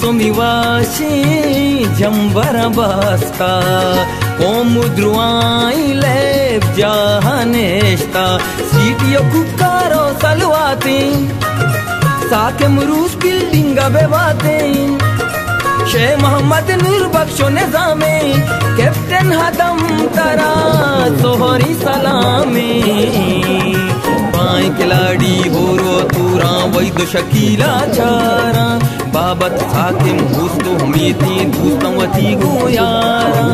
सुमिवाशी जंबर बस्ता कोम द्रुआई ले जहानेश्ता सीटियो कुकारो सलवाते साके मरूस बिल्डिंग बेवाते शे मोहम्मद नूर बख्शो निजामे कैप्टन हदम तरा सोहरी सलामे पाए खिलाड़ी होरो तूरा वैद शकीला चारा बाबत साकिम हुस्तो हमीती दोस्तों वती गो यारा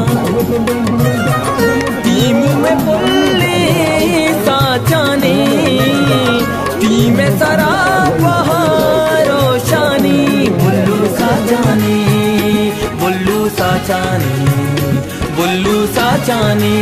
टीम में पुल्ले साचाने टीम में सरा बहारो शानी बुल्लू साचाने बुल्लू साचाने बुल्लू साचाने